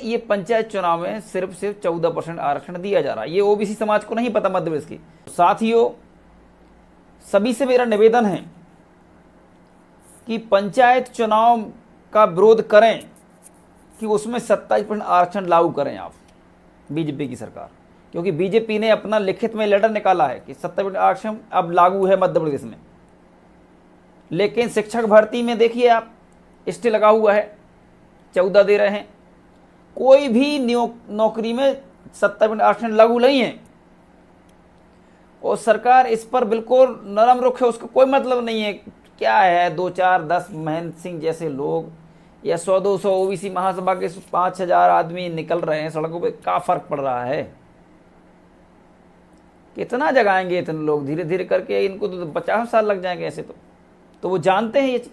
ये पंचायत चुनाव में सिर्फ 14% आरक्षण दिया जा रहा है। ये ओबीसी समाज को नहीं पता मध्य प्रदेश की। साथियों, सभी से मेरा निवेदन है कि पंचायत चुनाव का विरोध करें कि उसमें 27% आरक्षण लागू करें आप, बीजेपी की सरकार। क्योंकि बीजेपी ने अपना लिखित में लेटर निकाला है कि 27% आरक्षण अब लागू है मध्य प्रदेश में, लेकिन शिक्षक भर्ती में देखिए आप, स्टे लगा हुआ है, 14 दे रहे हैं। कोई भी नौकरी में 27% आरक्षण लागू नहीं है और सरकार इस पर बिल्कुल नरम रुख है। उसका कोई मतलब नहीं है। क्या है, 2 4 10 महेंद्र सिंह जैसे लोग या 100-200 ओबीसी महासभा के 5,000 आदमी निकल रहे हैं सड़कों पे, क्या फर्क पड़ रहा है? कितना जगाएंगे इतने लोग? धीरे धीरे करके इनको तो 50 साल लग जाएंगे ऐसे। तो वो जानते हैं ये चीज,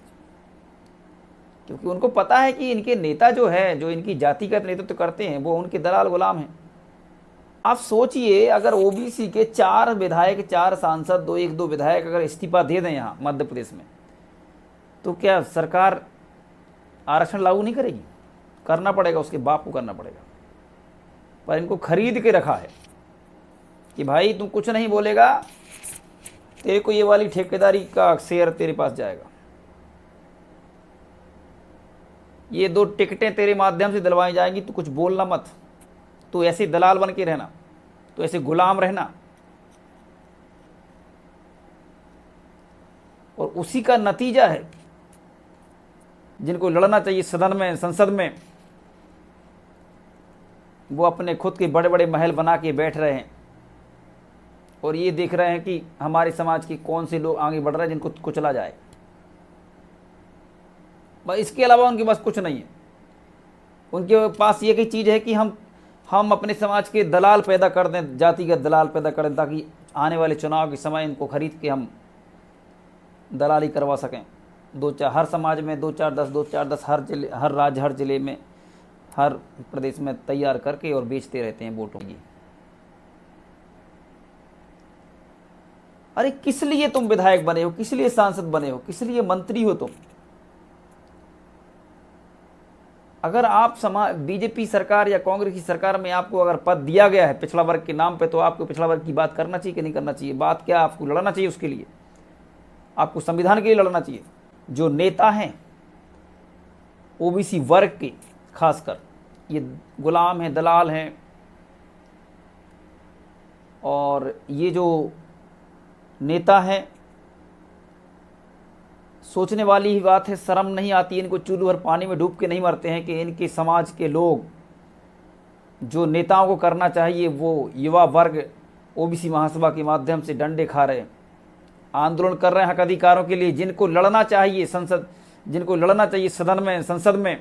क्योंकि उनको पता है कि इनके नेता जो है, जो इनकी जातिगत नेतृत्व करते हैं, वो उनके दलाल गुलाम हैं। आप सोचिए, अगर ओबीसी के 4 विधायक, 4 सांसद, 1-2 विधायक अगर इस्तीफा दे दें यहाँ मध्य प्रदेश में, तो क्या सरकार आरक्षण लागू नहीं करेगी? करना पड़ेगा, उसके बाप को करना पड़ेगा। पर इनको खरीद के रखा है कि भाई तुम कुछ नहीं बोलेगा, तेरे को ये वाली ठेकेदारी का शेयर तेरे पास जाएगा, ये 2 टिकटें तेरे माध्यम से दिलवाई जाएंगी, तू कुछ बोलना मत, तो ऐसे दलाल बन के रहना, तो ऐसे गुलाम रहना। और उसी का नतीजा है, जिनको लड़ना चाहिए सदन में, संसद में, वो अपने खुद के बड़े बड़े महल बना के बैठ रहे हैं और ये देख रहे हैं कि हमारे समाज के कौन से लोग आगे बढ़ रहे हैं जिनको कुचला जाए। बस इसके अलावा उनके पास कुछ नहीं है। उनके पास ये की चीज़ है कि हम अपने समाज के दलाल पैदा कर दें, जातिगत दलाल पैदा कर दें, ताकि आने वाले चुनाव के समय इनको खरीद के हम दलाली करवा सकें। 2-4 हर समाज में 2-4-10 2-4-10 हर जिले, हर राज्य, हर जिले में, हर प्रदेश में तैयार करके और बेचते रहते हैं वोटों की। अरे किस लिए तुम विधायक बने हो? किस लिए सांसद बने हो? किस लिए मंत्री हो तुम? अगर आप बीजेपी सरकार या कांग्रेस की सरकार में आपको अगर पद दिया गया है पिछड़ा वर्ग के नाम पे, तो आपको पिछड़ा वर्ग की बात करना चाहिए कि नहीं करना चाहिए? बात क्या, आपको लड़ना चाहिए उसके लिए, आपको संविधान के लिए लड़ना चाहिए। जो नेता हैं ओबीसी वर्ग के, खासकर ये गुलाम हैं, दलाल हैं, और ये जो नेता हैं, सोचने वाली ही बात है, शर्म नहीं आती इनको, चूल्हे भर पानी में डूब के नहीं मरते हैं कि इनके समाज के लोग जो नेताओं को करना चाहिए वो युवा वर्ग ओबीसी महासभा के माध्यम से डंडे खा रहे हैं, आंदोलन कर रहे हैं हक अधिकारों के लिए। जिनको लड़ना चाहिए संसद, जिनको लड़ना चाहिए सदन में, संसद में,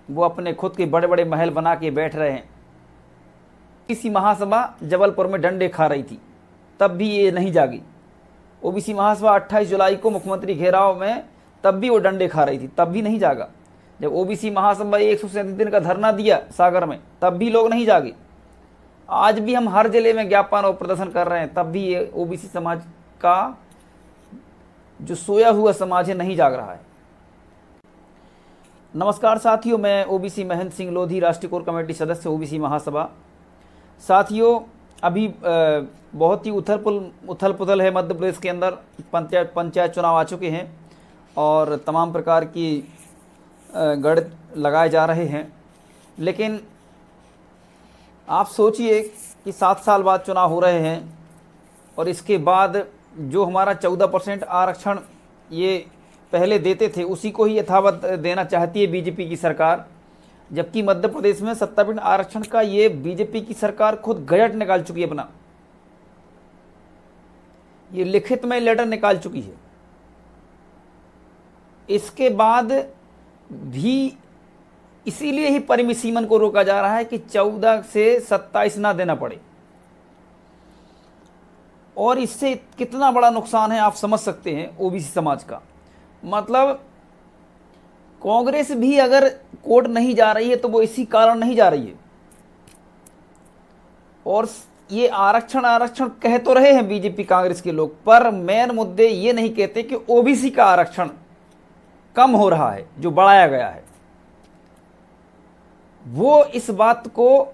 वो अपने खुद के बड़े बड़े महल बना के बैठ रहे हैं। ओबीसी महासभा जबलपुर में डंडे खा रही थी, तब भी ये नहीं जागी। ओबीसी महासभा 28 जुलाई को मुख्यमंत्री घेराव में, तब भी वो डंडे खा रही थी, तब भी नहीं जागा। जब ओबीसी महासभा 137 दिन का धरना दिया सागर में, तब भी लोग नहीं जागे। आज भी हम हर जिले में ज्ञापन और प्रदर्शन कर रहे हैं, तब भी ये ओबीसी समाज का जो सोया हुआ समाज है नहीं जाग रहा है। नमस्कार साथियों, मैं ओबीसी महेंद्र सिंह लोधी, राष्ट्रीय कोर कमेटी सदस्य, ओबीसी महासभा। साथियों, अभी बहुत ही उथल पुथल है मध्य प्रदेश के अंदर। पंचायत चुनाव आ चुके हैं और तमाम प्रकार की गढ़ लगाए जा रहे हैं। लेकिन आप सोचिए कि 7 साल बाद चुनाव हो रहे हैं और इसके बाद जो हमारा 14% आरक्षण ये पहले देते थे, उसी को ही यथावत देना चाहती है बीजेपी की सरकार। जबकि मध्य प्रदेश में 27% आरक्षण का ये बीजेपी की सरकार खुद गजट निकाल चुकी है अपना, ये लिखित में लेटर निकाल चुकी है। इसके बाद भी इसीलिए ही परिमित सीमन को रोका जा रहा है कि 14 से 27 ना देना पड़े। और इससे कितना बड़ा नुकसान है आप समझ सकते हैं ओबीसी समाज का। मतलब कांग्रेस भी अगर कोर्ट नहीं जा रही है तो वो इसी कारण नहीं जा रही है। और ये आरक्षण कह तो रहे हैं बीजेपी कांग्रेस के लोग, पर मेन मुद्दे ये नहीं कहते कि ओबीसी का आरक्षण कम हो रहा है जो बढ़ाया गया है। वो इस बात को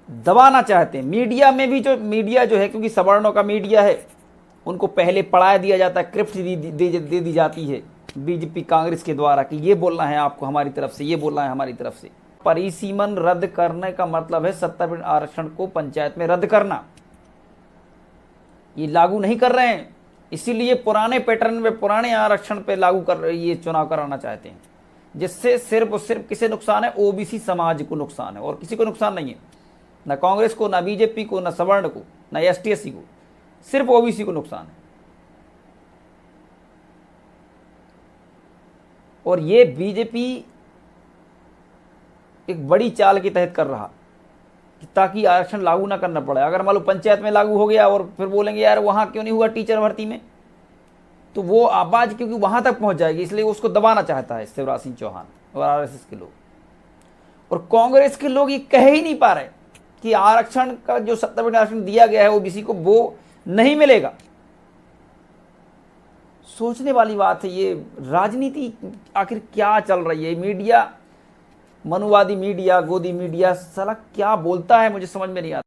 दबाना चाहते हैं। मीडिया में भी जो मीडिया जो है, क्योंकि सवर्णों का मीडिया है, उनको पहले पढ़ा दिया जाता है, क्रिप्ट दे दी जाती है बीजेपी कांग्रेस के द्वारा कि ये बोलना है आपको हमारी तरफ से, ये बोलना है हमारी तरफ से। परिसीमन रद्द करने का मतलब है 70% आरक्षण को पंचायत में रद्द करना। ये लागू नहीं कर रहे हैं, इसीलिए पुराने पैटर्न में पुराने आरक्षण पे लागू कर ये चुनाव कराना चाहते हैं, जिससे सिर्फ और सिर्फ किसे नुकसान है? ओबीसी समाज को नुकसान है और किसी को नुकसान नहीं है, ना कांग्रेस को, ना बीजेपी को, ना सवर्ण को, ना एसटी/एससी को, सिर्फ ओबीसी को नुकसान है। और ये बीजेपी एक बड़ी चाल के तहत कर रहा ताकि आरक्षण लागू ना करना पड़े। अगर मान लो पंचायत में लागू हो गया और फिर बोलेंगे यार वहां क्यों नहीं हुआ टीचर भर्ती में, तो वो आवाज क्योंकि वहां तक पहुंच जाएगी, इसलिए उसको दबाना चाहता है शिवराज सिंह चौहान और आरएसएस के लोग। और कांग्रेस के लोग ये कह ही नहीं पा रहे कि आरक्षण का जो 70% आरक्षण दिया गया है ओबीसी को वो नहीं मिलेगा। सोचने वाली बात है, ये राजनीति आखिर क्या चल रही है? मीडिया, मनुवादी मीडिया, गोदी मीडिया साला क्या बोलता है मुझे समझ में नहीं आता।